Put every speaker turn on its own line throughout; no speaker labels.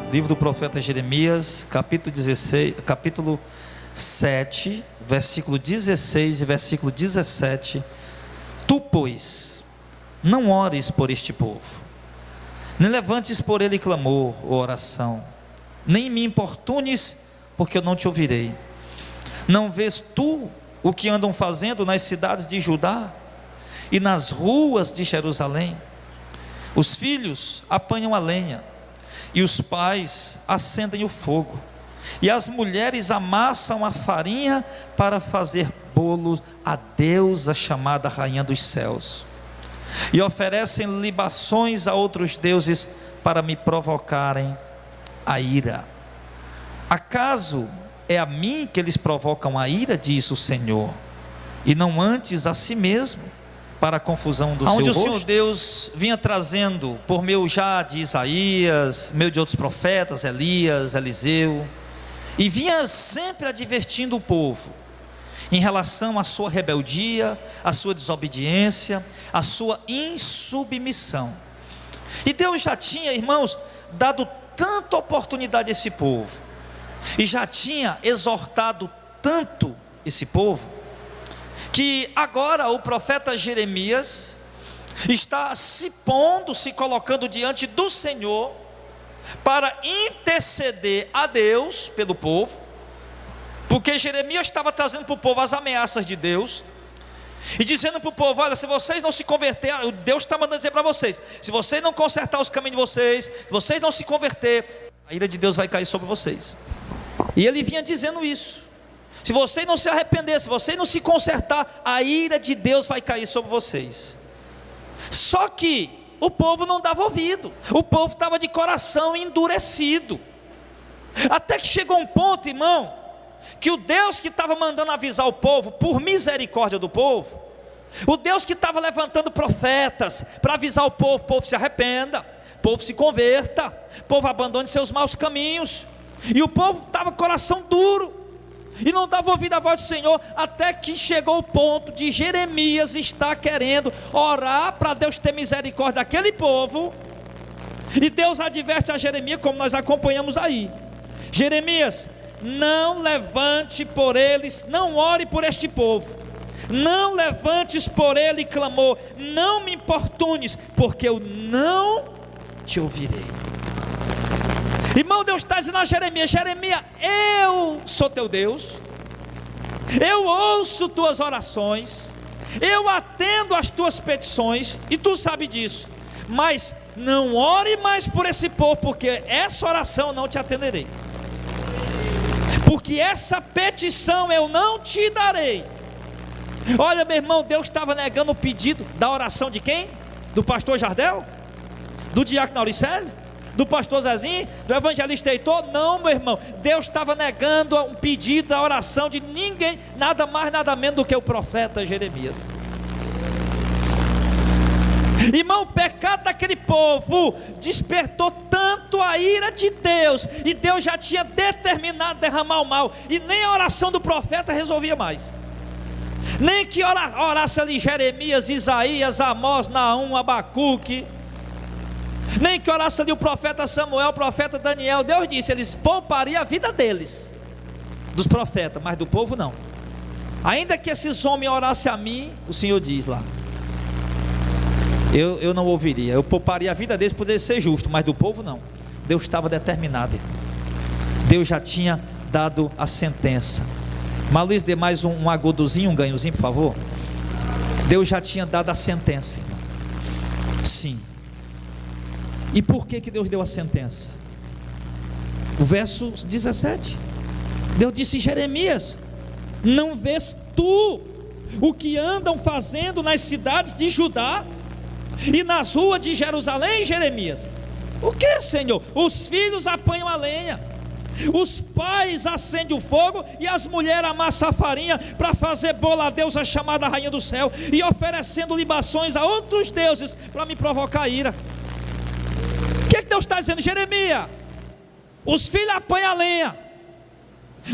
Livro do profeta Jeremias, capítulo 7, versículo 16 e versículo 17. Tu, pois, não ores por este povo, nem levantes por ele clamor ou oração, nem me importunes, porque eu não te ouvirei. Não vês tu o que andam fazendo nas cidades de Judá e nas ruas de Jerusalém? Os filhos apanham a lenha, e os pais acendem o fogo, e as mulheres amassam a farinha para fazer bolo à deusa chamada Rainha dos Céus, e oferecem libações a outros deuses para me provocarem a ira. Acaso é a mim que eles provocam a ira, diz o Senhor, e não antes a si mesmo, para a confusão do seu rosto? Onde o Senhor Deus vinha trazendo, por meio já de Isaías, meio de outros profetas, Elias, Eliseu, e vinha sempre advertindo o povo, em relação à sua rebeldia, à sua desobediência, à sua insubmissão. E Deus já tinha, irmãos, dado tanta oportunidade a esse povo, e já tinha exortado tanto esse povo, que agora o profeta Jeremias está se pondo, se colocando diante do Senhor, para interceder a Deus pelo povo, porque Jeremias estava trazendo para o povo as ameaças de Deus, e dizendo para o povo: olha, se vocês não se converterem, Deus está mandando dizer para vocês, se vocês não consertar os caminhos de vocês, se vocês não se converter, a ira de Deus vai cair sobre vocês. E ele vinha dizendo isso: se vocês não se arrepender, se vocês não se consertar, a ira de Deus vai cair sobre vocês. Só que o povo não dava ouvido, o povo estava de coração endurecido, até que chegou um ponto, irmão, que o Deus que estava mandando avisar o povo, por misericórdia do povo, o Deus que estava levantando profetas para avisar o povo se arrependa, o povo se converta, o povo abandone seus maus caminhos, e o povo estava com o coração duro, e não dava ouvido à voz do Senhor, até que chegou o ponto de Jeremias estar querendo orar para Deus ter misericórdia daquele povo, e Deus adverte a Jeremias, como nós acompanhamos aí: Jeremias, não levante por eles, não ore por este povo, não levantes por ele clamor, não me importunes, porque eu não te ouvirei. Irmão, Deus está dizendo a Jeremias: Jeremias, eu sou teu Deus, eu ouço tuas orações, eu atendo as tuas petições, e tu sabes disso, mas não ore mais por esse povo, porque essa oração eu não te atenderei, porque essa petição eu não te darei. Olha, meu irmão, Deus estava negando o pedido da oração de quem? Do pastor Jardel? Do diácono Auricelli? Do pastor Zezinho? Do evangelista Heitor? Não, meu irmão, Deus estava negando um pedido da oração de ninguém, nada mais, nada menos do que o profeta Jeremias. Irmão, o pecado daquele povo despertou tanto a ira de Deus, e Deus já tinha determinado derramar o mal, e nem a oração do profeta resolvia mais, nem que orasse ali Jeremias, Isaías, Amós, Naum, Abacuque, nem que orasse ali o profeta Samuel, o profeta Daniel. Deus disse, eles poupariam a vida deles, dos profetas, mas do povo não. Ainda que esses homens orassem a mim, o Senhor diz lá, eu não ouviria, eu pouparia a vida deles, poderia ser justo, mas do povo não. Deus estava determinado, Deus já tinha dado a sentença. Mas Luiz, dê mais um agudozinho, um ganhozinho, por favor. Deus já tinha dado a sentença, irmão. Sim. E por que Deus deu a sentença? O verso 17, Deus disse: Jeremias, não vês tu o que andam fazendo nas cidades de Judá e nas ruas de Jerusalém, Jeremias? O que, Senhor? Os filhos apanham a lenha, os pais acendem o fogo, e as mulheres amassam a farinha para fazer bolo à deusa chamada Rainha do Céu, e oferecendo libações a outros deuses para me provocar a ira. O que Deus está dizendo? Jeremias, os filhos apanham a lenha,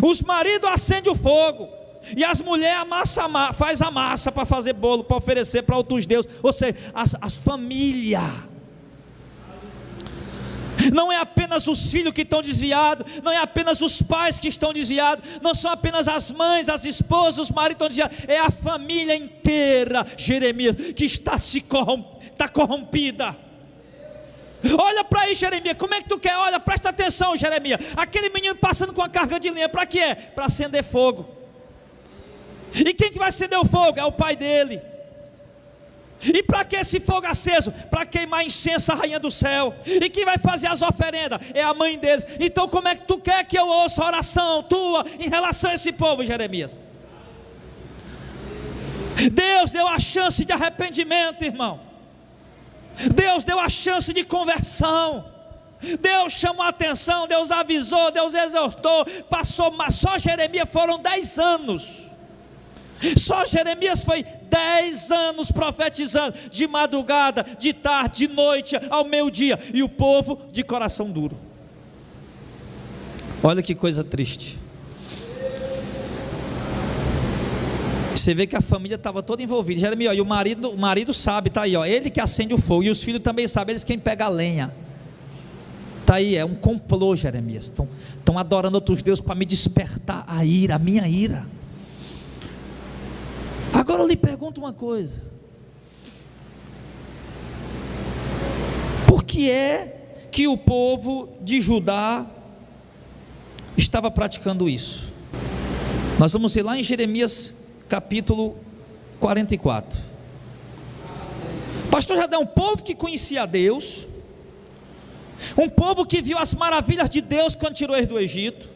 os maridos acendem o fogo, e as mulheres faz a massa para fazer bolo, para oferecer para outros deuses, ou seja, as famílias. Não é apenas os filhos que estão desviados, não é apenas os pais que estão desviados, não são apenas as mães, as esposas, os maridos que estão desviados, é a família inteira, Jeremias, que está corrompida. Olha para aí, Jeremias, como é que tu quer? Olha, presta atenção, Jeremias, aquele menino passando com a carga de lenha, para que é? Para acender fogo. E quem que vai acender o fogo? É o pai dele. E para que esse fogo aceso? Para queimar incenso à rainha do céu. E quem vai fazer as oferendas? É a mãe deles. Então como é que tu quer que eu ouça a oração tua em relação a esse povo, Jeremias? Deus deu a chance de arrependimento, irmão. Deus deu a chance de conversão. Deus chamou a atenção, Deus avisou, Deus exortou. Passou, mas só Jeremias foram 10 anos. Só Jeremias foi 10 anos profetizando, de madrugada, de tarde, de noite, ao meio-dia, e o povo de coração duro. Olha que coisa triste. Você vê que a família estava toda envolvida. Jeremias, ó, e o marido sabe, está aí, ó, ele que acende o fogo, e os filhos também sabem, eles quem pega a lenha. Está aí, é um complô, Jeremias. Estão adorando outros deuses para me despertar a ira, a minha ira. Agora eu lhe pergunto uma coisa: por que é que o povo de Judá estava praticando isso? Nós vamos ver lá em Jeremias capítulo 44. Pastor Jadé, um povo que conhecia Deus, um povo que viu as maravilhas de Deus quando tirou eles do Egito,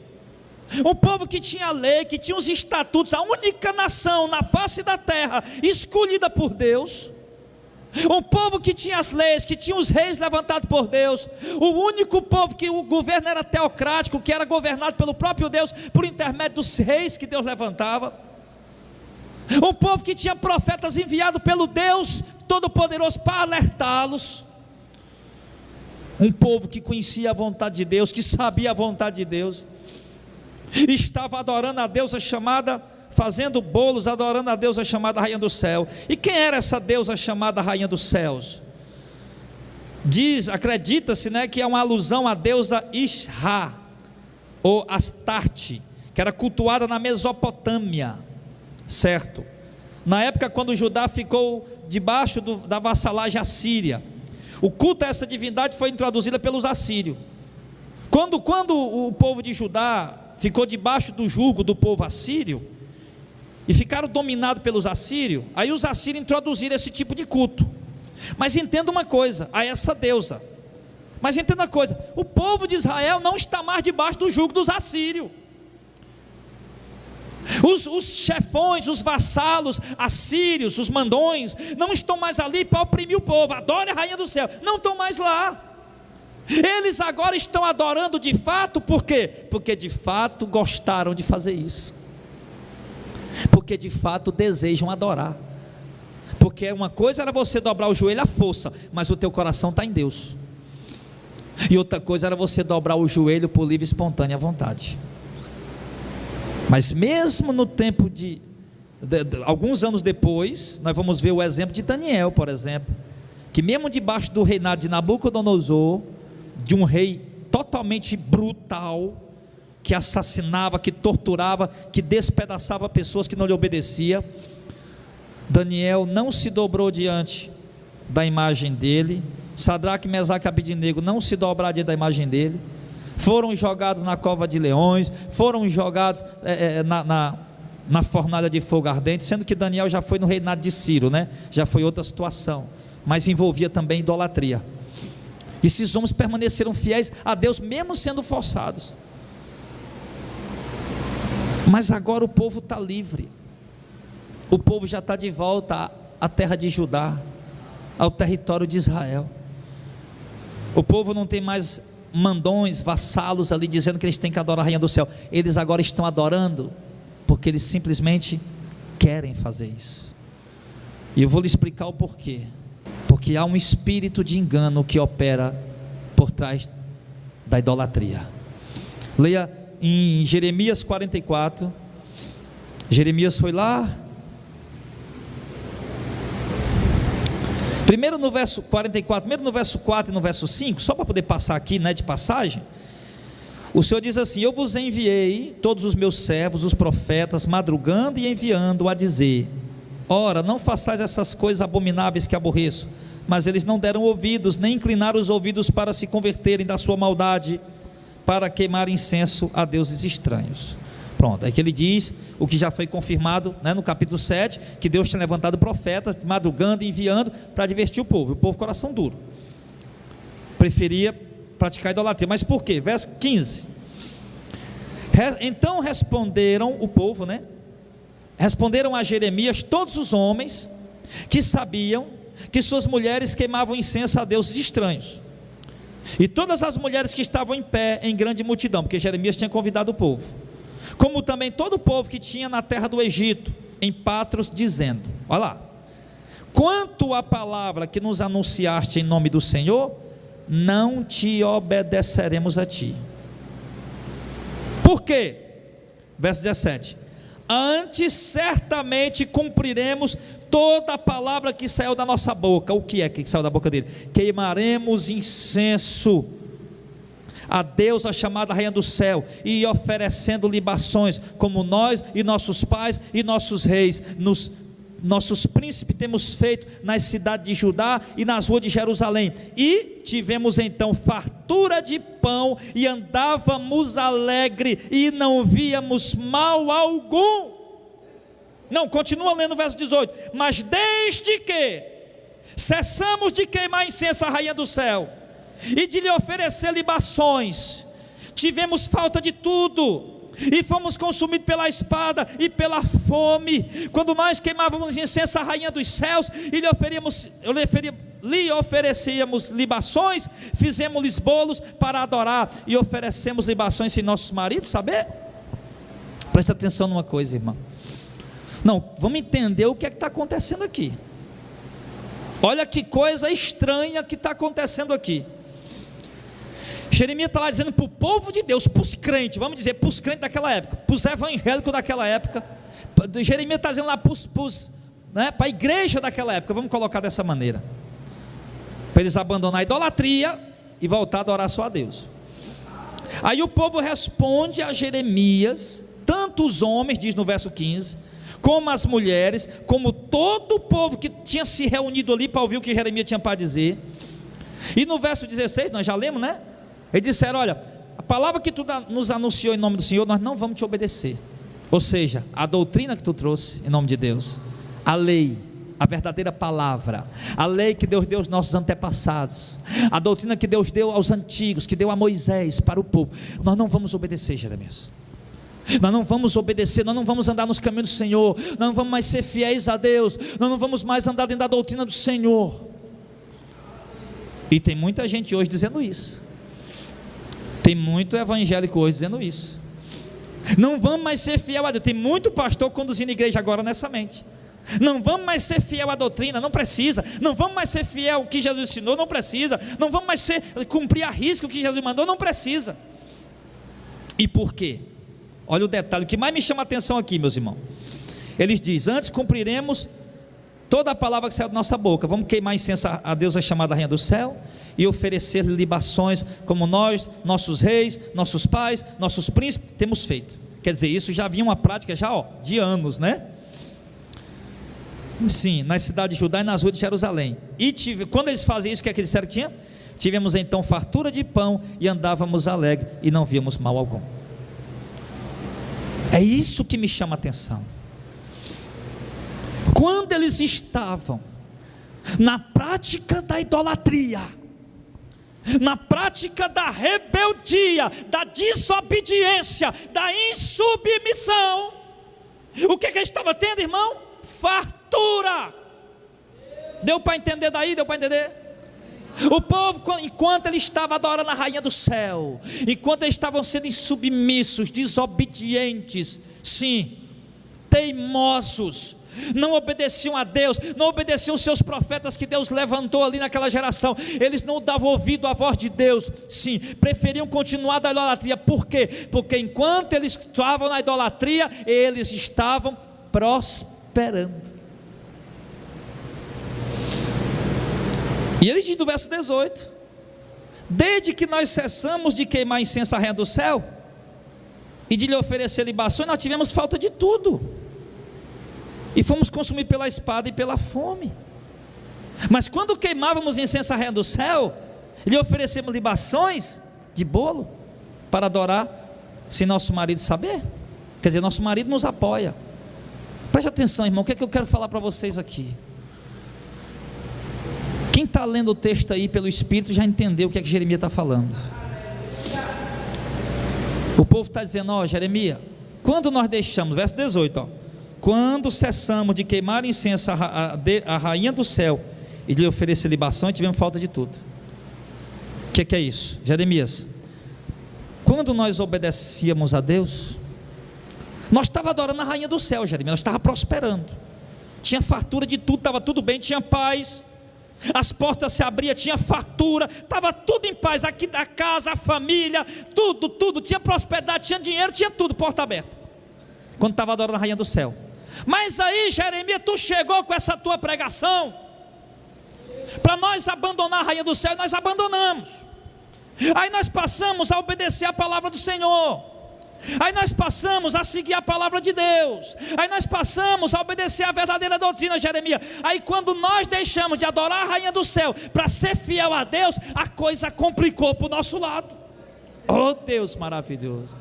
um povo que tinha lei, que tinha os estatutos, a única nação na face da terra escolhida por Deus, um povo que tinha as leis, que tinha os reis levantados por Deus, o único povo que o governo era teocrático, que era governado pelo próprio Deus, por intermédio dos reis que Deus levantava, um povo que tinha profetas enviados pelo Deus Todo-Poderoso para alertá-los, um povo que conhecia a vontade de Deus, que sabia a vontade de Deus, estava adorando a deusa chamada, fazendo bolos, adorando a deusa chamada Rainha do Céu. E quem era essa deusa chamada Rainha dos Céus? Acredita-se, né, que é uma alusão à deusa Ishra, ou Astarte, que era cultuada na Mesopotâmia, certo? Na época quando Judá ficou debaixo da vassalagem assíria, o culto a essa divindade foi introduzida pelos assírios. Quando o povo de Judá ficou debaixo do jugo do povo assírio, e ficaram dominados pelos assírios, aí os assírios introduziram esse tipo de culto. Mas entenda uma coisa, a essa deusa, mas entenda uma coisa, o povo de Israel não está mais debaixo do jugo dos assírios. Os chefões, os vassalos assírios, os mandões, não estão mais ali para oprimir o povo. Adore a Rainha do Céu, não estão mais lá. Eles agora estão adorando de fato, por quê? Porque de fato gostaram de fazer isso, porque de fato desejam adorar, porque uma coisa era você dobrar o joelho à força, mas o teu coração está em Deus, e outra coisa era você dobrar o joelho por livre e espontânea vontade. Mas mesmo no tempo de alguns anos depois, nós vamos ver o exemplo de Daniel, por exemplo, que mesmo debaixo do reinado de Nabucodonosor, de um rei totalmente brutal, que assassinava, que torturava, que despedaçava pessoas que não lhe obedeciam, Daniel não se dobrou diante da imagem dele. Sadraque, Mesaque e Abednego não se dobraram diante da imagem dele, foram jogados na cova de leões, foram jogados na fornalha de fogo ardente, sendo que Daniel já foi no reinado de Ciro, né? Já foi outra situação, mas envolvia também idolatria. Esses homens permaneceram fiéis a Deus, mesmo sendo forçados. Mas agora o povo está livre, o povo já está de volta à terra de Judá, ao território de Israel. O povo não tem mais mandões, vassalos ali dizendo que eles têm que adorar a Rainha do Céu. Eles agora estão adorando porque eles simplesmente querem fazer isso. E eu vou lhe explicar o porquê. Porque há um espírito de engano que opera por trás da idolatria. Leia em Jeremias 44. Jeremias foi lá Primeiro no verso 44, primeiro no verso 4 e no verso 5, só para poder passar aqui, de passagem. O Senhor diz assim: eu vos enviei todos os meus servos, os profetas, madrugando e enviando a dizer: ora, não façais essas coisas abomináveis que aborreço. Mas eles não deram ouvidos, nem inclinaram os ouvidos para se converterem da sua maldade, para queimar incenso a deuses estranhos. Pronto, é que ele diz o que já foi confirmado, no capítulo 7, que Deus tinha levantado profetas, madrugando e enviando para advertir o povo. O povo, coração duro, preferia praticar idolatria. Mas por quê? Verso 15: então responderam o povo, responderam a Jeremias todos os homens que sabiam que suas mulheres queimavam incenso a deuses estranhos, e todas as mulheres que estavam em pé em grande multidão, porque Jeremias tinha convidado o povo, como também todo o povo que tinha na terra do Egito, em Patros, dizendo: olha lá, quanto à palavra que nos anunciaste em nome do Senhor, não te obedeceremos a ti. Por quê? Verso 17: antes certamente cumpriremos toda a palavra que saiu da nossa boca. O que é que saiu da boca dele? Queimaremos incenso a Deus, a chamada Rainha do Céu, e oferecendo libações, como nós e nossos pais e nossos reis, nossos príncipes temos feito nas cidades de Judá e nas ruas de Jerusalém. E tivemos então fartura de pão e andávamos alegre e não víamos mal algum. Não, continua lendo o verso 18: mas desde que cessamos de queimar incenso à Rainha do Céu e de lhe oferecer libações, tivemos falta de tudo, e fomos consumidos pela espada e pela fome. Quando nós queimávamos incenso à Rainha dos Céus e lhe oferecíamos libações, fizemos-lhes bolos para adorar, e oferecemos libações sem nossos maridos saber. Presta atenção numa coisa, irmão. Não, vamos entender o que é que está acontecendo aqui. Olha que coisa estranha que está acontecendo aqui. Jeremias está lá dizendo para o povo de Deus, para os crentes, vamos dizer, para os crentes daquela época, para os evangélicos daquela época. Jeremias está dizendo lá para a igreja daquela época, vamos colocar dessa maneira, para eles abandonar a idolatria e voltar a adorar só a Deus. Aí o povo responde a Jeremias, tanto os homens, diz no verso 15, como as mulheres, como todo o povo que tinha se reunido ali para ouvir o que Jeremias tinha para dizer. E no verso 16, nós já lemos, eles disseram: olha, a palavra que tu nos anunciou em nome do Senhor, nós não vamos te obedecer. Ou seja, a doutrina que tu trouxe em nome de Deus, a lei, a verdadeira palavra, a lei que Deus deu aos nossos antepassados, a doutrina que Deus deu aos antigos, que deu a Moisés para o povo, nós não vamos obedecer, Jeremias. Nós não vamos obedecer, nós não vamos andar nos caminhos do Senhor, nós não vamos mais ser fiéis a Deus, nós não vamos mais andar dentro da doutrina do Senhor. E tem muita gente hoje dizendo isso. Tem muito evangélico hoje dizendo isso. Não vamos mais ser fiel a Deus. Tem muito pastor conduzindo a igreja agora nessa mente. Não vamos mais ser fiel à doutrina, não precisa. Não vamos mais ser fiel ao que Jesus ensinou, não precisa. Não vamos mais cumprir a risca o que Jesus mandou, não precisa. E por quê? Olha o detalhe, o que mais me chama a atenção aqui, meus irmãos. Eles dizem: antes cumpriremos toda a palavra que saiu da nossa boca. Vamos queimar incenso a Deus, a chamada Rainha do Céu, e oferecer libações, como nós, nossos reis, nossos pais, nossos príncipes temos feito. Quer dizer, isso já vinha uma prática de anos, Sim, nas cidades de Judá e nas ruas de Jerusalém. E quando eles faziam isso, o que é que eles disseram que tinha? Tivemos então fartura de pão e andávamos alegres e não víamos mal algum. É isso que me chama a atenção. Quando eles estavam na prática da idolatria, na prática da rebeldia, da desobediência, da insubmissão, o que eles estavam tendo, irmão? Fartura. Deu para entender daí? Deu para entender? O povo, enquanto ele estava adorando a Rainha do Céu, enquanto eles estavam sendo insubmissos, desobedientes, sim, teimosos, não obedeciam a Deus, não obedeciam os seus profetas que Deus levantou ali naquela geração, eles não davam ouvido à voz de Deus, sim, preferiam continuar da idolatria. Por quê? Porque enquanto eles estavam na idolatria, eles estavam prosperando. E ele diz no verso 18: desde que nós cessamos de queimar incenso à rainha do céu e de lhe oferecer libações, nós tivemos falta de tudo, e fomos consumidos pela espada e pela fome. Mas quando queimávamos incenso à rainha do céu, lhe oferecemos libações de bolo para adorar, sem nosso marido saber. Quer dizer, nosso marido nos apoia. Preste atenção, irmão, o que é que eu quero falar para vocês aqui? Quem está lendo o texto aí pelo Espírito já entendeu o que é que Jeremias está falando. O povo está dizendo: ó, Jeremias, quando nós deixamos, verso 18, ó, quando cessamos de queimar incenso à rainha do céu e lhe oferecer libação, tivemos falta de tudo. O que é isso? Jeremias, quando nós obedecíamos a Deus, nós estávamos adorando a rainha do céu, Jeremias, nós estávamos prosperando, tinha fartura de tudo, estava tudo bem, tinha paz, as portas se abriam, tinha fartura, estava tudo em paz, aqui da casa, a família, tudo, tinha prosperidade, tinha dinheiro, tinha tudo, porta aberta, quando estava adorando a rainha do céu. Mas aí, Jeremias, tu chegou com essa tua pregação para nós abandonar a rainha do céu, e nós abandonamos. Aí nós passamos a obedecer a palavra do Senhor, aí nós passamos a seguir a palavra de Deus, aí nós passamos a obedecer a verdadeira doutrina, Jeremias. Aí quando nós deixamos de adorar a rainha do céu para ser fiel a Deus, a coisa complicou para o nosso lado. Oh Deus maravilhoso.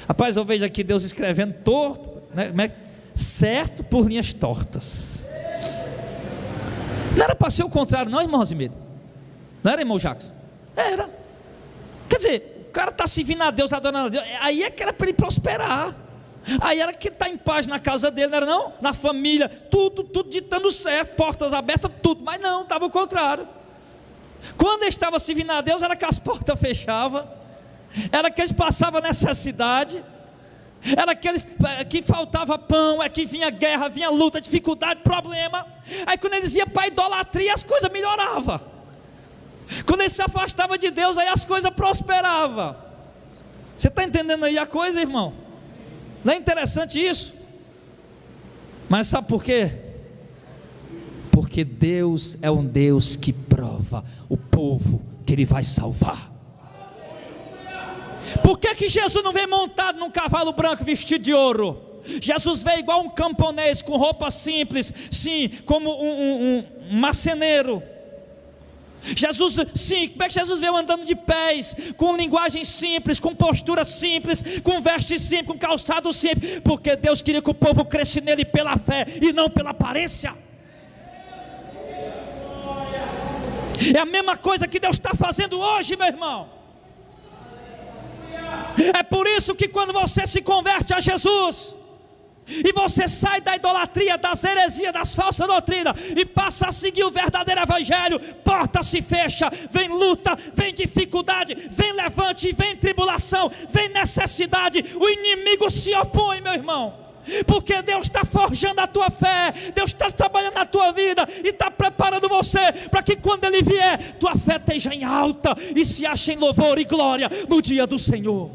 Rapaz, eu vejo aqui Deus escrevendo torto, né? Certo por linhas tortas. Não era para ser o contrário não, irmão Rosimedo? Não era, irmão Jacques? Era. Quer dizer, o cara está servindo a Deus, adorando a Deus, aí é que era para ele prosperar, aí era que está em paz na casa dele, não era não? Na família, tudo ditando certo, portas abertas, tudo. Mas não, estava o contrário. Quando ele estava servindo a Deus, era que as portas fechavam, era que eles passavam necessidade, era aqueles que faltava pão, é que vinha guerra, vinha luta, dificuldade, problema. Aí quando eles iam para a idolatria, as coisas melhoravam. Quando eles se afastavam de Deus, aí as coisas prosperavam. Você está entendendo aí a coisa, irmão? Não é interessante isso? Mas sabe por quê? Porque Deus é um Deus que prova o povo que Ele vai salvar. Por que Jesus não veio montado num cavalo branco vestido de ouro? Jesus veio igual um camponês, com roupa simples, sim, como um marceneiro. Jesus, sim, como é que Jesus veio andando de pés, com linguagem simples, com postura simples, com veste simples, com calçado simples? Porque Deus queria que o povo crescesse nele pela fé e não pela aparência. É a mesma coisa que Deus está fazendo hoje, meu irmão. É por isso que quando você se converte a Jesus e você sai da idolatria, das heresias, das falsas doutrinas e passa a seguir o verdadeiro evangelho, porta se fecha, vem luta, vem dificuldade, vem levante, vem tribulação, vem necessidade, o inimigo se opõe, meu irmão, porque Deus está forjando a tua fé, Deus está trabalhando na tua vida e está preparando você para que quando Ele vier, tua fé esteja em alta e se ache em louvor e glória no dia do Senhor.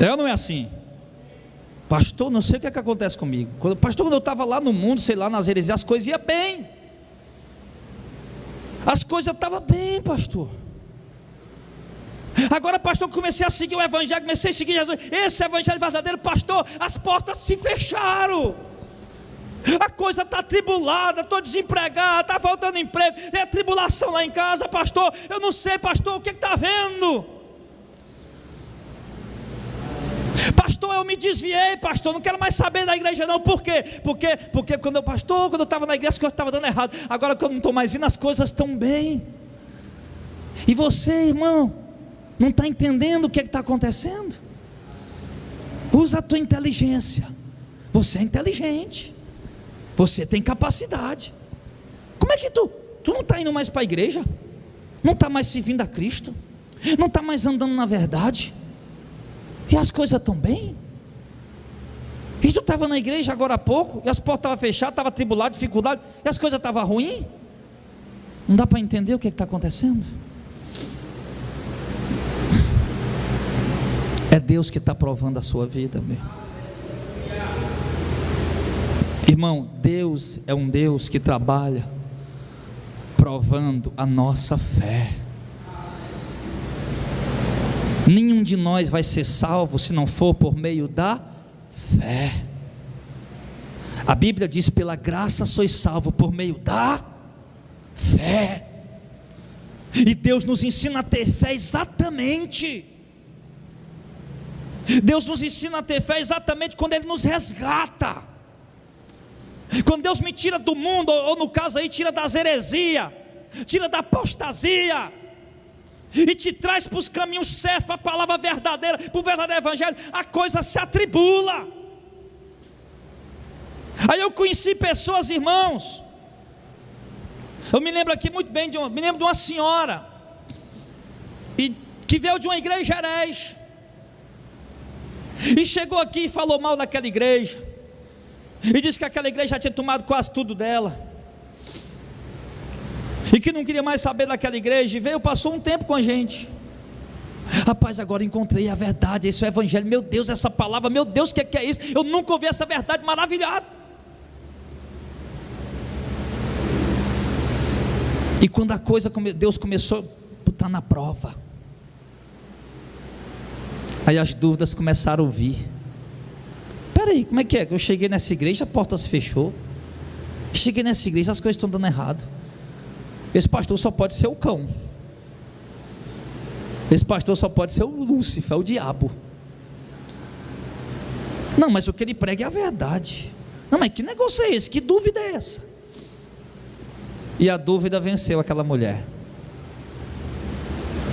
É ou não é assim? Pastor, não sei o que é que acontece comigo. Pastor, quando eu estava lá no mundo, sei lá, nas heresias, as coisas iam bem. As coisas estavam bem, pastor. Agora, pastor, comecei a seguir o evangelho, comecei a seguir Jesus, esse evangelho verdadeiro, pastor, as portas se fecharam. A coisa está atribulada, estou desempregado, está faltando emprego, é tribulação lá em casa, pastor, eu não sei, pastor, o que está havendo? Pastor, eu me desviei, pastor, não quero mais saber da igreja não. Por quê? Porque quando eu estava na igreja, as coisas estavam dando errado. Agora que eu não estou mais indo, as coisas estão bem. E você, irmão, não está entendendo o que está acontecendo? Usa a tua inteligência. Você é inteligente, você tem capacidade. Como é que tu não está indo mais para a igreja? Não está mais servindo a Cristo? Não está mais andando na verdade? E as coisas estão bem? E tu estava na igreja agora há pouco, e as portas estavam fechadas, estava tribulado, dificuldade, e as coisas estavam ruins? Não dá para entender o que está acontecendo? É Deus que está provando a sua vida, meu. Irmão, Deus é um Deus que trabalha provando a nossa fé. Nenhum de nós vai ser salvo se não for por meio da fé. A Bíblia diz: pela graça sois salvo por meio da fé. E Deus nos ensina a ter fé exatamente. Deus nos ensina a ter fé exatamente quando Ele nos resgata. Quando Deus me tira do mundo, ou no caso aí, tira das heresias, tira da apostasia, e te traz para os caminhos certos, para a palavra verdadeira, para o verdadeiro evangelho, a coisa se atribula. Aí eu conheci pessoas, irmãos, eu me lembro aqui muito bem, me lembro de uma senhora, que veio de uma igreja herege, e chegou aqui e falou mal daquela igreja, e disse que aquela igreja já tinha tomado quase tudo dela, e que não queria mais saber daquela igreja, e veio, passou um tempo com a gente. Rapaz, agora encontrei a verdade, esse é o evangelho, meu Deus, essa palavra, meu Deus, o que é isso? Eu nunca ouvi essa verdade, maravilhado. E quando a coisa, Deus começou a botar na prova, aí as dúvidas começaram a vir. Peraí, como é que eu cheguei nessa igreja, a porta se fechou, cheguei nessa igreja, as coisas estão dando errado, esse pastor só pode ser o cão, esse pastor só pode ser o Lúcifer, o diabo. Não, mas o que ele prega é a verdade. Não, mas que negócio é esse? Que dúvida é essa? E a dúvida venceu aquela mulher.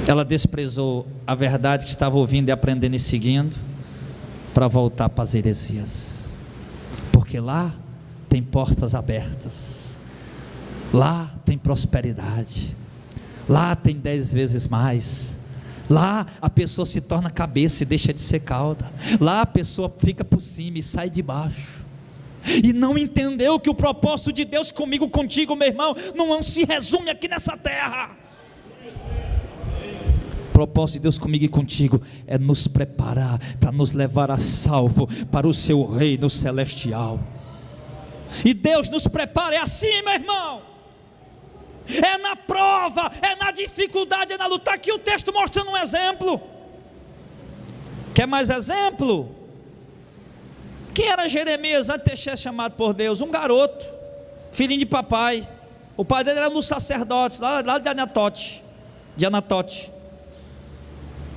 Ela desprezou a verdade que estava ouvindo e aprendendo e seguindo, para voltar para as heresias, porque lá tem portas abertas, lá tem prosperidade, lá tem 10 vezes mais, lá a pessoa se torna cabeça e deixa de ser cauda, lá a pessoa fica por cima e sai de baixo, e não entendeu que o propósito de Deus comigo, contigo, meu irmão, não se resume aqui nessa terra. O propósito de Deus comigo e contigo é nos preparar para nos levar a salvo para o seu reino celestial. E Deus nos prepara, é assim, meu irmão, é na prova, é na dificuldade, é na luta. Aqui o texto mostrando um exemplo. Quer mais exemplo? Quem era Jeremias antes de ser chamado por Deus? Um garoto, filhinho de papai. O pai dele era um dos sacerdotes lá de Anatote.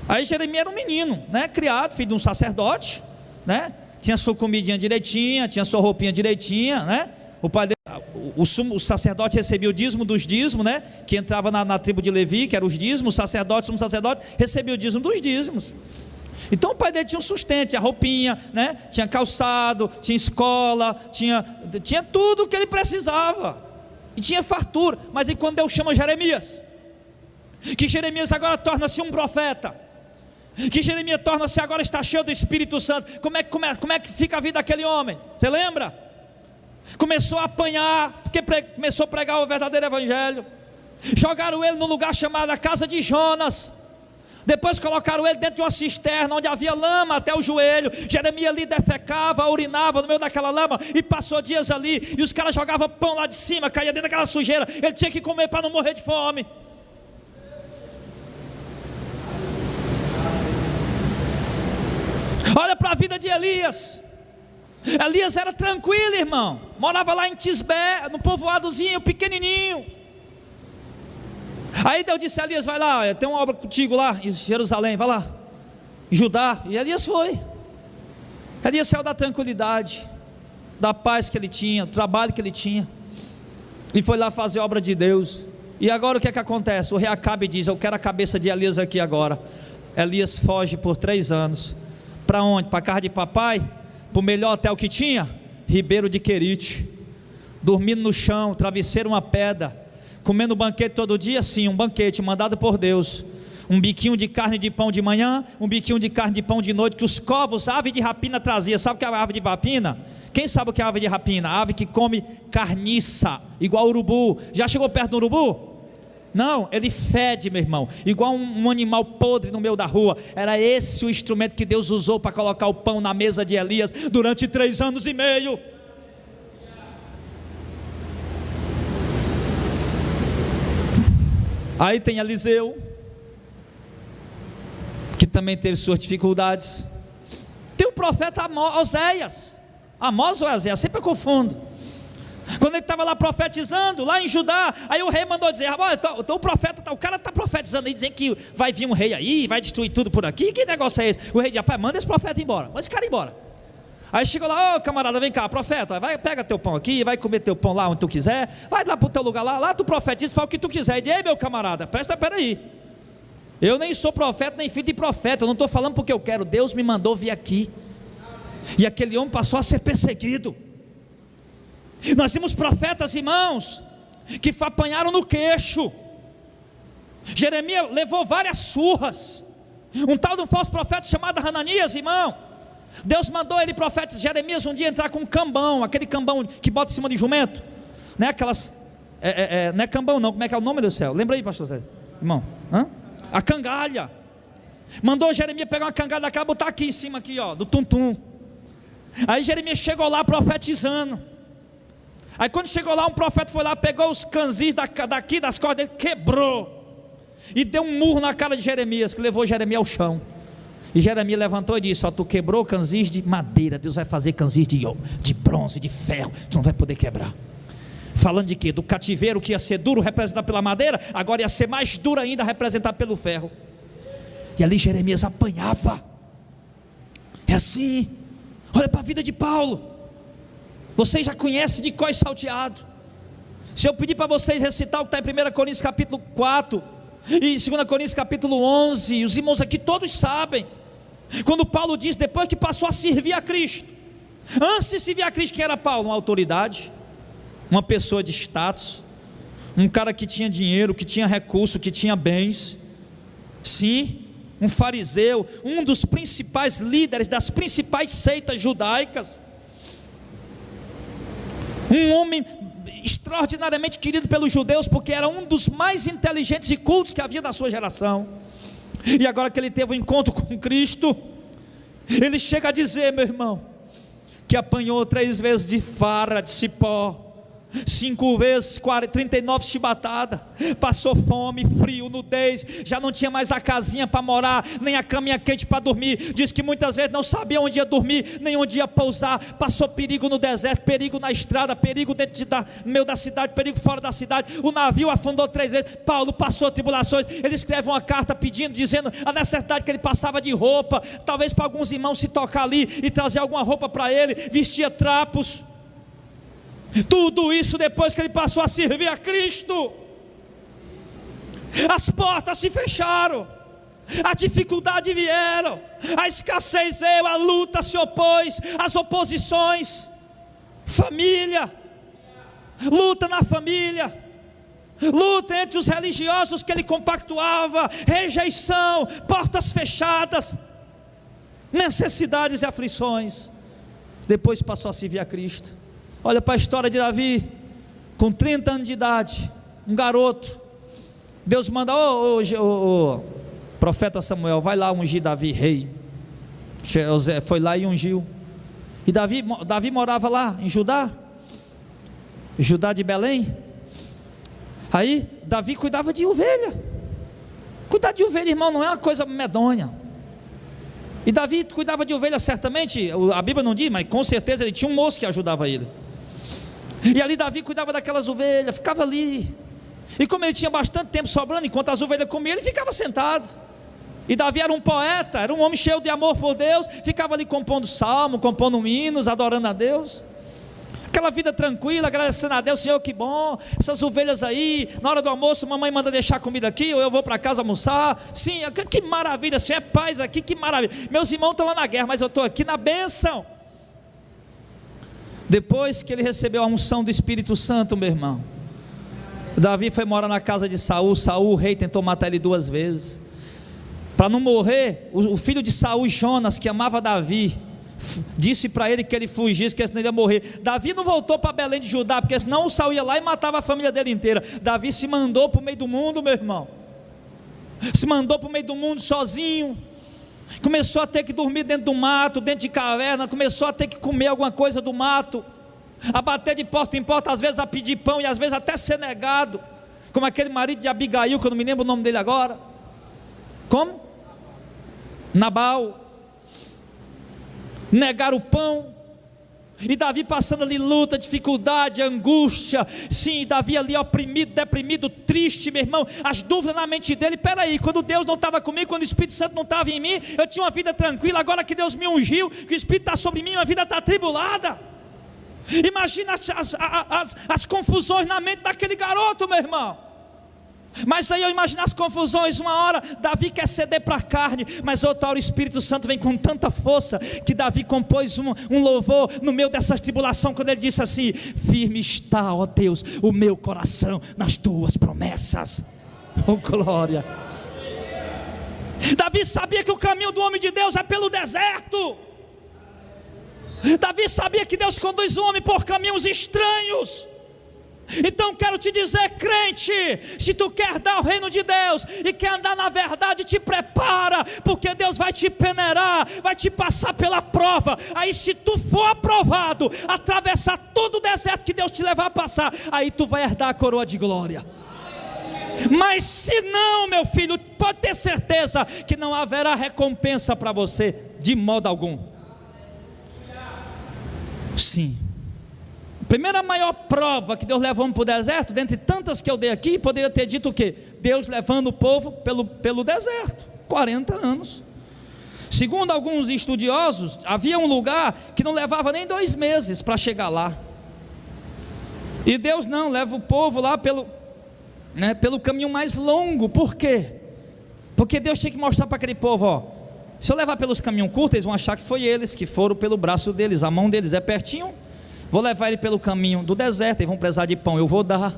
Aí Jeremias era um menino, né, criado, filho de um sacerdote, né, tinha sua comidinha direitinha, tinha sua roupinha direitinha, né, o pai dele, o sacerdote recebia o dízimo dos dízimos, né, que entrava na tribo de Levi, que era os dízimos, o sumo sacerdote recebia o dízimo dos dízimos. Então o pai dele tinha um sustento, tinha roupinha, né, tinha calçado, tinha escola, tinha tudo o que ele precisava, e tinha fartura. Mas e quando Deus chama Jeremias, que Jeremias agora torna-se um profeta, que Jeremias torna-se agora, está cheio do Espírito Santo, como é que fica a vida daquele homem? Você lembra? Começou a apanhar, porque começou a pregar o verdadeiro evangelho. Jogaram ele num lugar chamado a casa de Jonas. Depois colocaram ele dentro de uma cisterna, onde havia lama até o joelho. Jeremias ali defecava, urinava no meio daquela lama, e passou dias ali, e os caras jogavam pão lá de cima, caía dentro daquela sujeira. Ele tinha que comer para não morrer de fome. Olha para a vida de Elias. Elias era tranquilo, irmão, morava lá em Tisbé, no povoadozinho pequenininho. Aí Deus disse a Elias: vai lá, tem uma obra contigo lá em Jerusalém, vai lá, Judá. E Elias foi. Elias saiu da tranquilidade, da paz que ele tinha, do trabalho que ele tinha, e foi lá fazer a obra de Deus. E agora o que é que acontece? O rei Acabe diz: eu quero a cabeça de Elias aqui agora. Elias foge por 3 anos. Para onde? Para a casa de papai? Para o melhor hotel que tinha? Ribeiro de Querite. Dormindo no chão, travesseiro uma pedra, comendo banquete todo dia. Sim, um banquete mandado por Deus. Um biquinho de carne de pão de manhã, um biquinho de carne de pão de noite, que os corvos, a ave de rapina trazia. Sabe o que é a ave de rapina? Quem sabe o que é a ave de rapina? A ave que come carniça, igual urubu. Já chegou perto do urubu? Não, ele fede, meu irmão, igual um animal podre no meio da rua. Era esse o instrumento que Deus usou para colocar o pão na mesa de Elias durante 3 anos e meio. Aí tem Eliseu, que também teve suas dificuldades. Tem o profeta Oséias, Amós ou Oséias, sempre eu confundo. Quando ele estava lá profetizando, lá em Judá, aí o rei mandou dizer: então o profeta, o cara está profetizando aí, dizendo que vai vir um rei aí, vai destruir tudo por aqui, que negócio é esse? O rei disse: rapaz, manda esse profeta embora, manda esse cara embora. Aí chegou lá: ô camarada, vem cá, profeta, vai, pega teu pão aqui, vai comer teu pão lá onde tu quiser, vai lá para o teu lugar lá tu profetiza, fala o que tu quiser. E diz: ei meu camarada, peraí, eu nem sou profeta, nem filho de profeta, eu não estou falando porque eu quero, Deus me mandou vir aqui. E aquele homem passou a ser perseguido. Nós temos profetas, irmãos, que apanharam no queixo. Jeremias levou várias surras. Um tal de um falso profeta chamado Hananias, irmão, Deus mandou ele, profeta Jeremias, um dia entrar com um cambão, aquele cambão que bota em cima de jumento, não é aquelas, não é cambão não, como é que é o nome do céu? Lembra aí, pastor Zé, irmão? A cangalha. Mandou Jeremias pegar uma cangalha daquela, botar aqui em cima aqui, ó, do tum-tum. Aí Jeremias chegou lá profetizando. Aí quando chegou lá, um profeta foi lá, pegou os canzis daqui das cordas dele, quebrou e deu um murro na cara de Jeremias, que levou Jeremias ao chão. E Jeremias levantou e disse: ó, tu quebrou canzis de madeira, Deus vai fazer canzis de bronze, de ferro, tu não vai poder quebrar. Falando de quê? Do cativeiro que ia ser duro, representado pela madeira, agora ia ser mais duro ainda, representado pelo ferro. E ali Jeremias apanhava. É assim. Olha para a vida de Paulo. Vocês já conhecem de cor salteado. Se eu pedir para vocês recitar o que está em 1 Coríntios capítulo 4 e 2 Coríntios capítulo 11, os irmãos aqui todos sabem, quando Paulo diz, depois que passou a servir a Cristo, antes de servir a Cristo, quem era Paulo? Uma autoridade, uma pessoa de status, um cara que tinha dinheiro, que tinha recurso, que tinha bens. Sim, um fariseu, um dos principais líderes das principais seitas judaicas, um homem extraordinariamente querido pelos judeus, porque era um dos mais inteligentes e cultos que havia na sua geração. E agora que ele teve um encontro com Cristo, ele chega a dizer, meu irmão, que apanhou 3 vezes de vara de cipó, 5 vezes 39 chibatadas, passou fome, frio, nudez, já não tinha mais a casinha para morar, nem a caminha quente para dormir. Diz que muitas vezes não sabia onde ia dormir, nem onde ia pousar. Passou perigo no deserto, perigo na estrada, perigo no meio da cidade, perigo fora da cidade. O navio afundou 3 vezes. Paulo passou tribulações. Ele escreve uma carta pedindo, dizendo a necessidade que ele passava de roupa, talvez para alguns irmãos se tocar ali e trazer alguma roupa para ele. Vestia trapos. Tudo isso depois que ele passou a servir a Cristo. As portas se fecharam, a dificuldade vieram, a escassez veio, a luta se opôs, as oposições, família, luta na família, luta entre os religiosos que ele compactuava, rejeição, portas fechadas, necessidades e aflições. Depois passou a servir a Cristo. Olha para a história de Davi, com 30 anos de idade, um garoto. Deus manda, o profeta Samuel, vai lá ungir Davi rei. José foi lá e ungiu. E Davi morava lá em Judá de Belém. Aí Davi cuidava de ovelha. Cuidar de ovelha, irmão, não é uma coisa medonha. E Davi cuidava de ovelha, certamente, a Bíblia não diz, mas com certeza ele tinha um moço que ajudava ele. E ali Davi cuidava daquelas ovelhas, ficava ali. E como ele tinha bastante tempo sobrando, enquanto as ovelhas comiam, ele ficava sentado. E Davi era um poeta, era um homem cheio de amor por Deus, ficava ali compondo salmo, compondo hinos, adorando a Deus. Aquela vida tranquila, agradecendo a Deus. Senhor, que bom, essas ovelhas aí, na hora do almoço, mamãe manda deixar comida aqui, ou eu vou para casa almoçar. Sim, que maravilha, Senhor, é paz aqui, que maravilha. Meus irmãos estão lá na guerra, mas eu estou aqui na bênção. Depois que ele recebeu a unção do Espírito Santo, meu irmão, Davi foi morar na casa de Saul. Saul, o rei, tentou matar ele 2 vezes. Para não morrer, o filho de Saul, Jonas, que amava Davi, disse para ele que ele fugisse, que senão ele ia morrer. Davi não voltou para Belém de Judá, porque senão o Saul ia lá e matava a família dele inteira. Davi se mandou para o meio do mundo, meu irmão, se mandou para o meio do mundo sozinho. Começou a ter que dormir dentro do mato, dentro de caverna, começou a ter que comer alguma coisa do mato, a bater de porta em porta, às vezes a pedir pão e às vezes até ser negado. como aquele marido de Abigail, que eu não me lembro o nome dele agora. Como? Nabal. Negaram o pão. E Davi passando ali luta, dificuldade, angústia. Sim, Davi ali oprimido, deprimido, triste, meu irmão. As dúvidas na mente dele. Peraí, quando Deus não estava comigo, quando o Espírito Santo não estava em mim, eu tinha uma vida tranquila. Agora que Deus me ungiu, que o Espírito está sobre mim, minha vida está atribulada. Imagina as confusões na mente daquele garoto, meu irmão. Mas aí eu imagino as confusões. Uma hora Davi quer ceder para a carne, mas outra hora o Espírito Santo vem com tanta força, que Davi compôs um louvor no meio dessa tribulação, quando ele disse assim: firme está, ó Deus, o meu coração nas tuas promessas. Oh glória. Davi sabia que o caminho do homem de Deus é pelo deserto. Davi sabia que Deus conduz o homem por caminhos estranhos. Então quero te dizer, crente, se tu quer dar o reino de Deus e quer andar na verdade, te prepara, porque Deus vai te peneirar, vai te passar pela prova. Aí se tu for aprovado, atravessar todo o deserto que Deus te levar a passar, aí tu vai herdar a coroa de glória. Mas se não, meu filho, pode ter certeza que não haverá recompensa para você, de modo algum. Sim. Primeira maior prova que Deus levou para o deserto, dentre tantas que eu dei aqui, poderia ter dito o quê? Deus levando o povo pelo deserto, 40 anos. Segundo alguns estudiosos, havia um lugar que não levava nem 2 meses para chegar lá. E Deus não, leva o povo lá pelo caminho mais longo. Por quê? Porque Deus tinha que mostrar para aquele povo, ó, se eu levar pelos caminhos curtos, eles vão achar que foi eles que foram pelo braço deles, a mão deles é pertinho. Vou levar ele pelo caminho do deserto, eles vão precisar de pão, eu vou dar.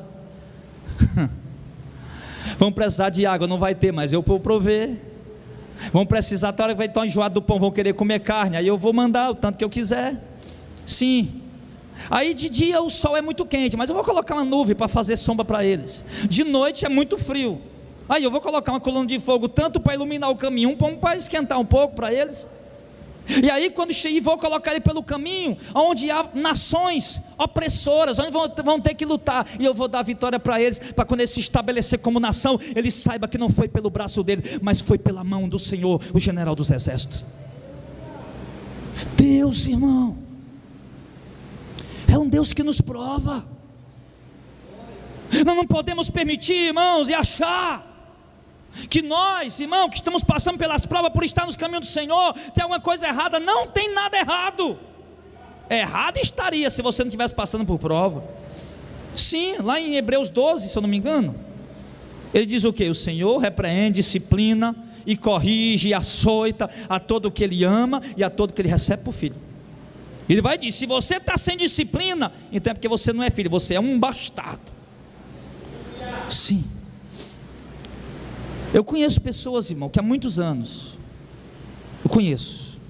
Vão precisar de água, não vai ter, mas eu vou prover. Vão precisar, até a hora que vai estar enjoado do pão, vão querer comer carne, aí eu vou mandar o tanto que eu quiser. Sim. Aí de dia o sol é muito quente, mas eu vou colocar uma nuvem para fazer sombra para eles. De noite é muito frio, aí eu vou colocar uma coluna de fogo, tanto para iluminar o caminho, como para esquentar um pouco para eles. E aí quando cheguei, vou colocar ele pelo caminho onde há nações opressoras, onde vão ter que lutar, e eu vou dar vitória para eles, para quando eles se estabelecer como nação, eles saibam que não foi pelo braço dele, mas foi pela mão do Senhor, o general dos exércitos. Deus, irmão, é um Deus que nos prova. Nós não podemos permitir, irmãos, e achar que nós, irmão, que estamos passando pelas provas por estar nos caminhos do Senhor, tem alguma coisa errada. Não tem nada errado. Errado estaria se você não estivesse passando por prova. Sim, lá em Hebreus 12, se eu não me engano, ele diz o que? O Senhor repreende, disciplina e corrige e açoita a todo que Ele ama e a todo que Ele recebe por filho. Ele vai dizer, se você está sem disciplina, então é porque você não é filho, você é um bastardo. Sim. Eu conheço pessoas, irmão, que há muitos anos, eu conheço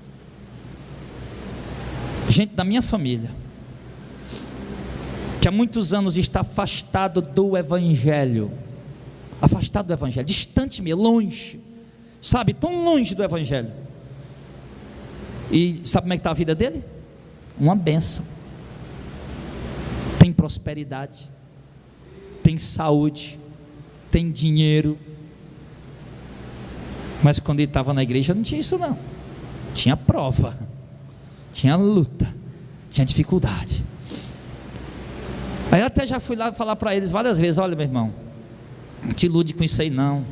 gente da minha família, que há muitos anos está afastado do Evangelho, distante mesmo, longe, sabe, tão longe do Evangelho. E sabe como é que está a vida dele? Uma bênção. Tem prosperidade, tem saúde, tem dinheiro. Mas quando ele estava na igreja não tinha isso não. Tinha prova, tinha luta, tinha dificuldade. Aí eu até já fui lá falar para eles várias vezes: olha, meu irmão, não te ilude com isso aí não.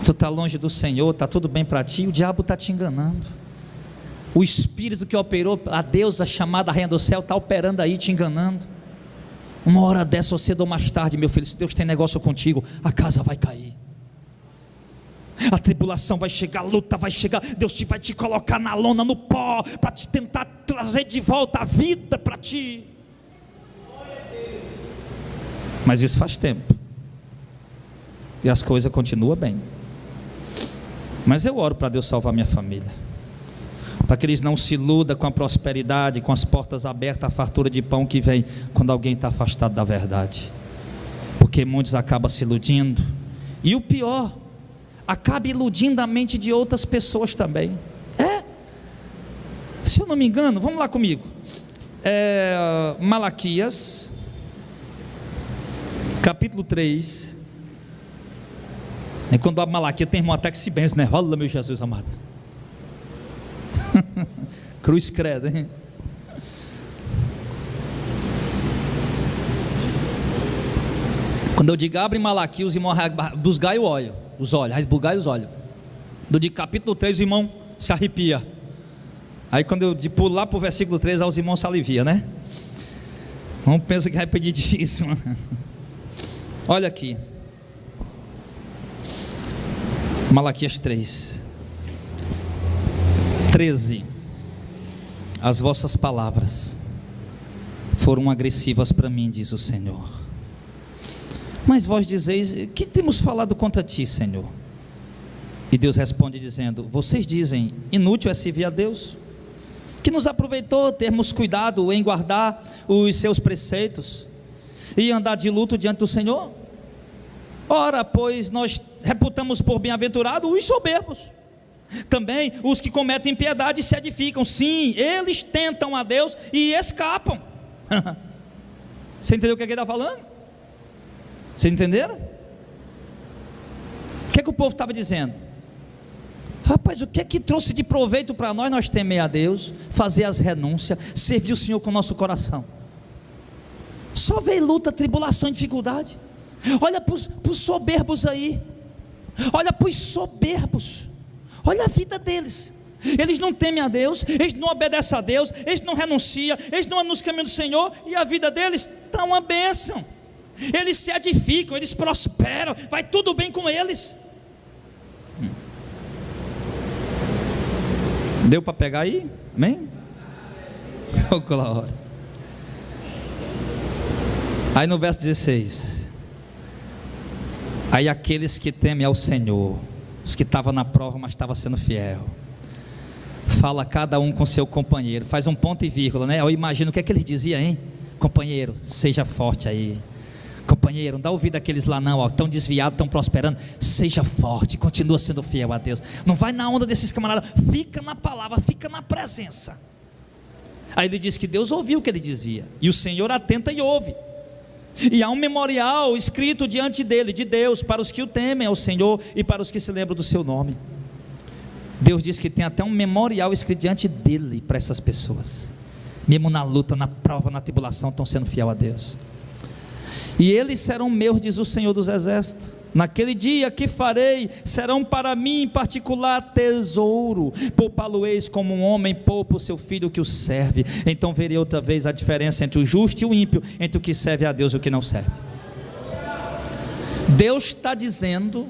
Tu está longe do Senhor, está tudo bem para ti, o diabo está te enganando. O espírito que operou a deusa chamada Rainha do Céu está operando aí, te enganando. Uma hora dessa, ou cedo ou mais tarde, meu filho, se Deus tem negócio contigo, a casa vai cair. A tribulação vai chegar, a luta vai chegar, Deus vai te colocar na lona, no pó, para te tentar trazer de volta a vida para ti. Mas isso faz tempo, e as coisas continuam bem. Mas eu oro para Deus salvar minha família, para que eles não se iludam com a prosperidade, com as portas abertas, a fartura de pão que vem quando alguém está afastado da verdade, porque muitos acabam se iludindo, e o pior, acaba iludindo a mente de outras pessoas também. Se eu não me engano, vamos lá comigo, Malaquias capítulo 3. E quando a Malaquias tem irmão até que se benze, né? Olha meu Jesus amado. Cruz credo, hein? Quando eu digo abre Malaquias, os irmãos buscar o olho, os olhos, rasbugar os olhos. Do de capítulo 3, o irmão se arrepia. Aí quando eu pulo lá para o versículo 3, aí os irmãos se aliviam, né? Vamos pensar que é repetidíssimo. Olha aqui, Malaquias 3, 13. As vossas palavras foram agressivas para mim, diz o Senhor. Mas vós dizeis: que temos falado contra ti, Senhor? E Deus responde dizendo: vocês dizem, inútil é servir a Deus, que nos aproveitou termos cuidado em guardar os seus preceitos e andar de luto diante do Senhor? Ora, pois nós reputamos por bem-aventurado os soberbos, também os que cometem impiedade se edificam. Sim, eles tentam a Deus e escapam. Você entendeu o que ele está falando? Você entenderam? O que é que o povo estava dizendo? Rapaz, o que é que trouxe de proveito para nós? Nós temer a Deus, fazer as renúncias, servir o Senhor com o nosso coração. Só veio luta, tribulação e dificuldade. Olha para os soberbos aí. Olha para os soberbos. Olha a vida deles. Eles não temem a Deus, eles não obedecem a Deus, eles não renunciam, eles não andam nos caminhos do Senhor, e a vida deles está uma bênção. Eles se edificam, eles prosperam, vai tudo bem com eles. Deu para pegar aí? Amém? Oh, glória. Aí no verso 16: aí aqueles que temem ao Senhor, os que estavam na prova, mas estavam sendo fiel, fala cada um com seu companheiro, faz um ponto e vírgula, né? Eu imagino o que é que ele dizia, hein? Companheiro, seja forte aí. Companheiro, não dá ouvido àqueles lá não, estão desviados, estão prosperando. Seja forte, continua sendo fiel a Deus. Não vai na onda desses camaradas, fica na palavra, fica na presença. Aí ele diz que Deus ouviu o que ele dizia, e o Senhor atenta e ouve. E há um memorial escrito diante dele, de Deus, para os que o temem ao Senhor e para os que se lembram do seu nome. Deus diz que tem até um memorial escrito diante dele para essas pessoas, mesmo na luta, na prova, na tribulação, estão sendo fiel a Deus. E eles serão meus, diz o Senhor dos Exércitos. Naquele dia que farei, serão para mim em particular tesouro. Poupá-lo-eis como um homem poupa o seu filho que o serve. Então verei outra vez a diferença entre o justo e o ímpio, entre o que serve a Deus e o que não serve. Deus está dizendo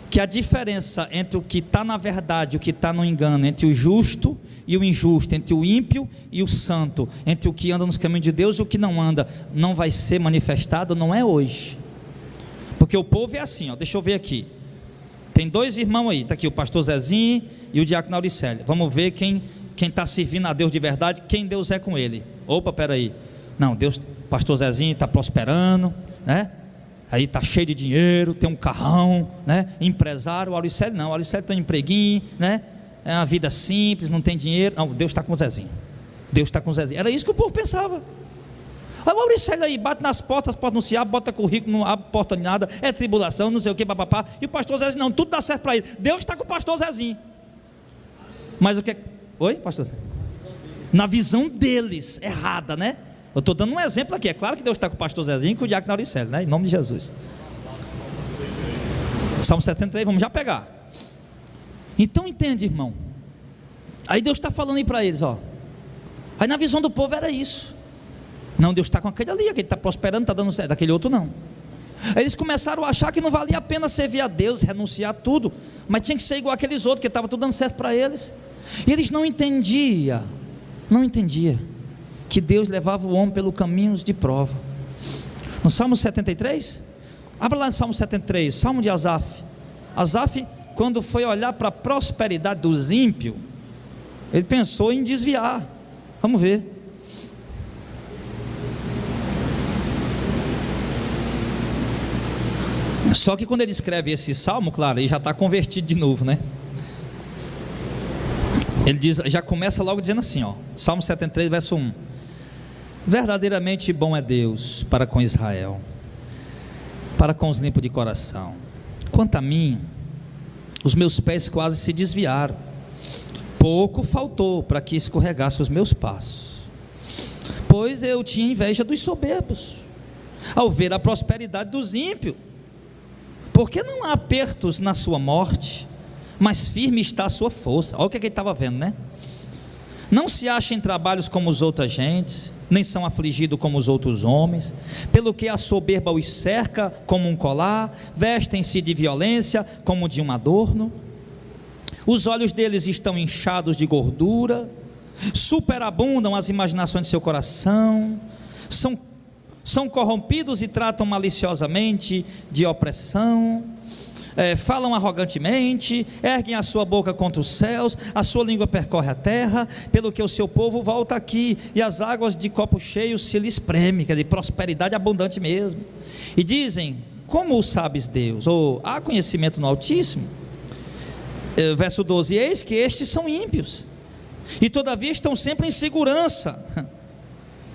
que a diferença entre o que está na verdade e o que está no engano, entre o justo e o injusto, entre o ímpio e o santo, entre o que anda nos caminhos de Deus e o que não anda, não vai ser manifestado, não é hoje. Porque o povo é assim, ó, deixa eu ver aqui. Tem dois irmãos aí, está aqui o pastor Zezinho e o diácono Auricélio. Vamos ver quem está servindo a Deus de verdade, quem Deus é com ele. Opa, peraí. Não, Deus, pastor Zezinho está prosperando, né? Aí está cheio de dinheiro, tem um carrão, né? Empresário. O Auricélio não, o Auricélio tem um empreguinho, né? É uma vida simples, não tem dinheiro. Não, Deus está com o Zezinho. Deus está com o Zezinho. Era isso que o povo pensava. Aí o Auricélio aí bate nas portas, as portas não se abrem, bota currículo, não abre porta de nada, é tribulação, não sei o que, papapá. E o pastor Zezinho, não, tudo dá certo para ele. Deus está com o pastor Zezinho. Mas o que é? Oi, pastor Zezinho? Na visão deles, errada, né? Eu estou dando um exemplo aqui. É claro que Deus está com o pastor Zezinho e com o diácono Auricélio, né? Em nome de Jesus. Salmo 73, vamos já pegar. Então entende, irmão. Aí Deus está falando aí para eles, ó. Aí na visão do povo era isso. Não, Deus está com aquele ali, aquele está prosperando, está dando certo. Daquele outro não. Aí eles começaram a achar que não valia a pena servir a Deus, renunciar a tudo, mas tinha que ser igual aqueles outros, que estava tudo dando certo para eles. E eles não entendiam que Deus levava o homem pelo caminhos de prova. No Salmo 73, abra lá no Salmo 73, Salmo de Asaf. Asaf, quando foi olhar para a prosperidade dos ímpios, ele pensou em desviar. Vamos ver. Só que quando ele escreve esse salmo, claro, ele já está convertido de novo, né? Ele diz, já começa logo dizendo assim, ó, Salmo 73, verso 1: verdadeiramente bom é Deus para com Israel, para com os limpos de coração. Quanto a mim, os meus pés quase se desviaram, pouco faltou para que escorregasse os meus passos, pois eu tinha inveja dos soberbos, ao ver a prosperidade dos ímpios. Porque não há apertos na sua morte, mas firme está a sua força. Olha o que ele estava vendo, né? Não se acham em trabalhos como os outros gentes, nem são afligidos como os outros homens, pelo que a soberba os cerca como um colar, vestem-se de violência como de um adorno, os olhos deles estão inchados de gordura, superabundam as imaginações de seu coração, são corrompidos e tratam maliciosamente de opressão, falam arrogantemente, erguem a sua boca contra os céus, a sua língua percorre a terra, pelo que o seu povo volta aqui, e as águas de copo cheio se lhes preme, quer dizer, prosperidade abundante mesmo, e dizem: como o sabes, Deus? Ou há conhecimento no Altíssimo? Verso 12: eis que estes são ímpios, e todavia estão sempre em segurança,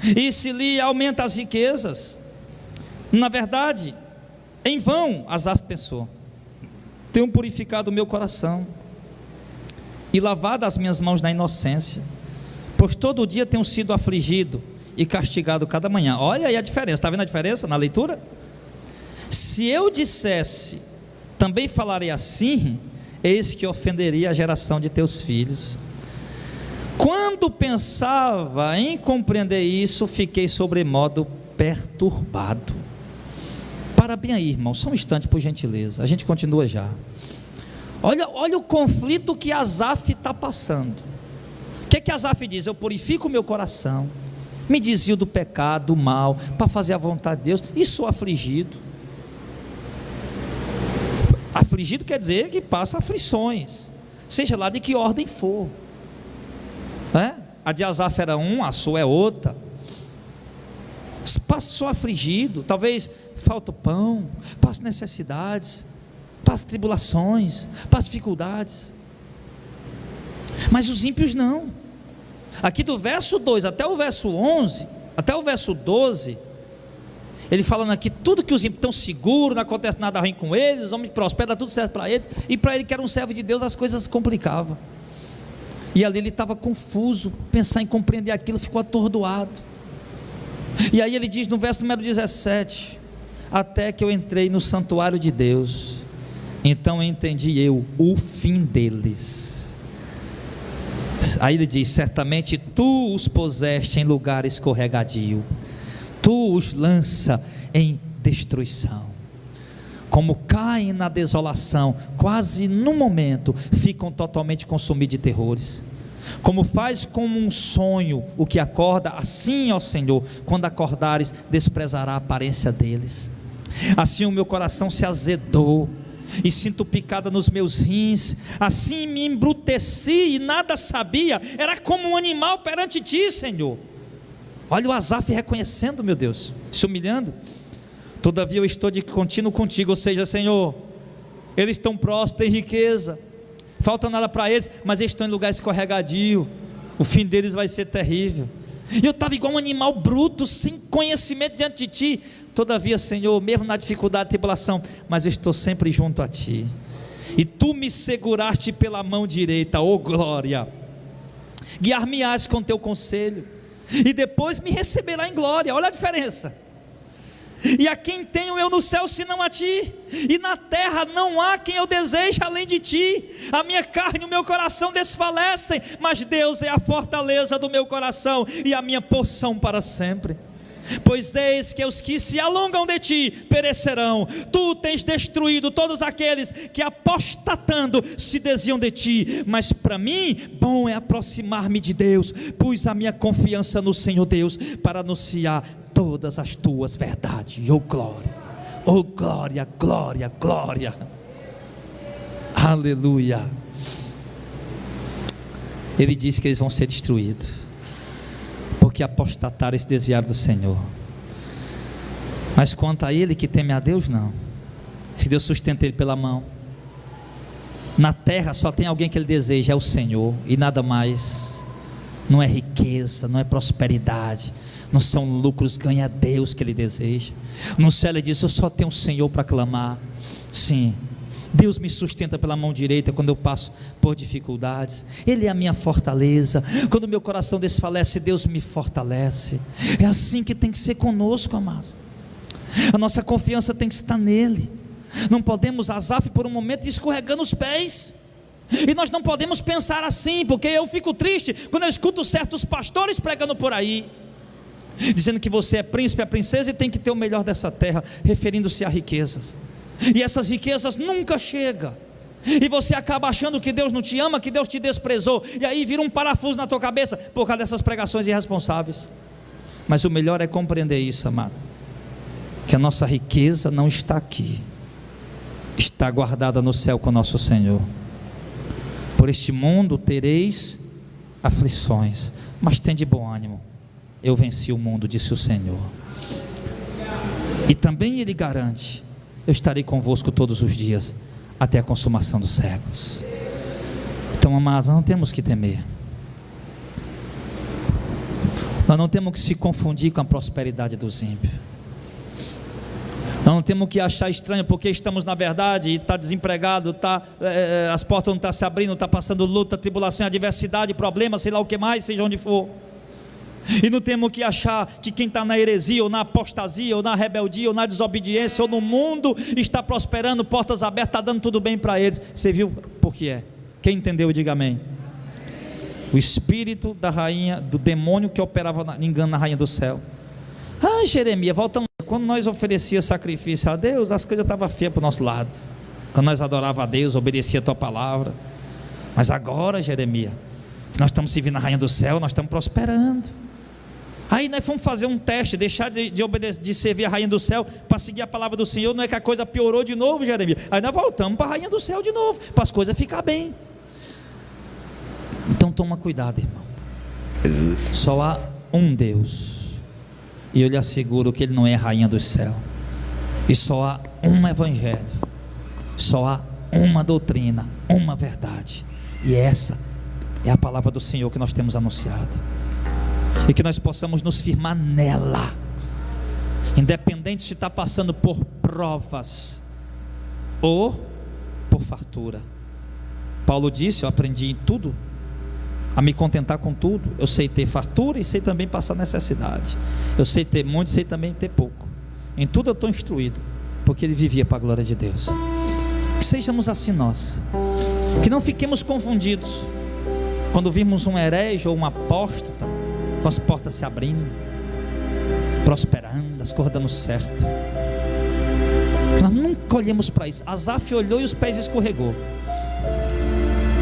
e se lhe aumenta as riquezas. Na verdade, em vão Asaf pensou: tenho purificado o meu coração e lavado as minhas mãos na inocência, pois todo dia tenho sido afligido e castigado cada manhã. Olha aí a diferença, está vendo a diferença na leitura? Se eu dissesse, também falarei assim, eis que ofenderia a geração de teus filhos. Quando pensava em compreender isso, fiquei sobremodo perturbado. Para bem aí, irmão, só um instante, por gentileza, a gente continua já. Olha o conflito que Asaf está passando. O que Asaf diz? Eu purifico o meu coração, me desvio do pecado, do mal, para fazer a vontade de Deus, e sou afligido. Afligido quer dizer que passa aflições, seja lá de que ordem for. A de Asaf era a sua é outra. Passou afligido, talvez falta pão, passa necessidades, passa tribulações, passa dificuldades. Mas os ímpios não. Aqui do verso 2 até o verso 11, até o verso 12, ele falando aqui tudo que os ímpios estão seguros, não acontece nada ruim com eles, os homens prosperam, dá tudo certo para eles, e para ele que era um servo de Deus as coisas se complicavam. E ali ele estava confuso, pensar em compreender aquilo, ficou atordoado. E aí ele diz no verso número 17: até que eu entrei no santuário de Deus, então entendi eu o fim deles. Aí ele diz: certamente tu os puseste em lugar escorregadio, tu os lança em destruição, como caem na desolação, quase no momento ficam totalmente consumidos de terrores. Como faz como um sonho o que acorda, assim, ó Senhor, quando acordares, desprezará a aparência deles. Assim o meu coração se azedou, e sinto picada nos meus rins, assim me embruteci e nada sabia, era como um animal perante ti, Senhor. Olha o Asaf reconhecendo, meu Deus, se humilhando. Todavia eu estou de contínuo contigo, ou seja, Senhor, eles estão prósperos, têm riqueza, falta nada para eles, mas eles estão em lugar escorregadio, o fim deles vai ser terrível. E eu estava igual um animal bruto, sem conhecimento diante de ti. Todavia, Senhor, mesmo na dificuldade e tribulação, mas eu estou sempre junto a ti, e tu me seguraste pela mão direita, ó glória, guiar-me-ás com teu conselho, e depois me receberá em glória. Olha a diferença. E a quem tenho eu no céu senão a ti, e na terra não há quem eu deseje além de ti. A minha carne e o meu coração desfalecem, mas Deus é a fortaleza do meu coração e a minha porção para sempre. Pois eis que os que se alongam de ti perecerão. Tu tens destruído todos aqueles que apostatando se desviam de ti. Mas para mim bom é aproximar-me de Deus, pus a minha confiança no Senhor Deus para anunciar todas as tuas verdades. Oh glória, oh glória, glória, glória, aleluia. Ele diz que eles vão ser destruídos, porque apostataram e se desviaram do Senhor. Mas quanto a ele que teme a Deus, não. Se Deus sustenta ele pela mão, na terra só tem alguém que ele deseja, é o Senhor, e nada mais. não é riqueza, não é prosperidade, não são lucros, ganha Deus que Ele deseja. No céu Ele diz: eu só tenho o Senhor para clamar. Sim, Deus me sustenta pela mão direita quando eu passo por dificuldades. Ele é a minha fortaleza. Quando meu coração desfalece, Deus me fortalece. É assim que tem que ser conosco, amados. A nossa confiança tem que estar nele. Não podemos, Asaf, por um momento escorregando os pés. E nós não podemos pensar assim, porque eu fico triste quando eu escuto certos pastores pregando por aí, dizendo que você é príncipe, é princesa e tem que ter o melhor dessa terra, referindo-se a riquezas. E essas riquezas nunca chegam, e você acaba achando que Deus não te ama, que Deus te desprezou, e aí vira um parafuso na tua cabeça por causa dessas pregações irresponsáveis. Mas o melhor é compreender isso, amado, que a nossa riqueza não está aqui, está guardada no céu com nosso Senhor. Por este mundo tereis aflições, mas tende bom ânimo, eu venci o mundo, disse o Senhor. E também Ele garante: eu estarei convosco todos os dias, até a consumação dos séculos. Então, amados, não temos que temer, nós não temos que se confundir com a prosperidade dos ímpios. Nós não temos que achar estranho porque estamos na verdade e está desempregado, as portas não estão se abrindo, está passando luta, tribulação, adversidade, problema, sei lá o que mais, seja onde for. E não temos que achar que quem está na heresia, ou na apostasia, ou na rebeldia, ou na desobediência, ou no mundo está prosperando, portas abertas, está dando tudo bem para eles. Você viu por que é? Quem entendeu, diga amém. O espírito da rainha, do demônio que operava engano na rainha do céu. Jeremias, voltamos. Quando nós oferecíamos sacrifício a Deus, as coisas estavam feias para o nosso lado. Quando nós adorávamos a Deus, obedecia a tua palavra. Mas agora, Jeremias, nós estamos servindo a rainha do céu, nós estamos prosperando. Aí nós fomos fazer um teste, deixar de obedecer, de servir a rainha do céu, para seguir a palavra do Senhor. Não é que a coisa piorou de novo, Jeremias? Aí nós voltamos para a rainha do céu de novo, para as coisas ficar bem. Então toma cuidado, irmão. Só há um Deus, e eu lhe asseguro que Ele não é a rainha do céu. E só há um evangelho, só há uma doutrina, uma verdade, e essa é a palavra do Senhor que nós temos anunciado, e que nós possamos nos firmar nela, independente se está passando por provas ou por fartura. Paulo disse: eu aprendi em tudo a me contentar com tudo. Eu sei ter fartura e sei também passar necessidade. Eu sei ter muito e sei também ter pouco. Em tudo eu estou instruído, porque ele vivia para a glória de Deus. Que sejamos assim nós, que não fiquemos confundidos quando vimos um herege ou uma apóstata, com as portas se abrindo, prosperando, as coisas dando certo. Nós nunca olhamos para isso. Asaf olhou e os pés escorregou.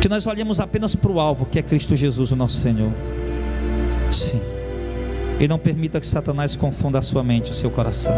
Que nós olhemos apenas para o alvo, que é Cristo Jesus, o nosso Senhor. Sim. E não permita que Satanás confunda a sua mente, o seu coração.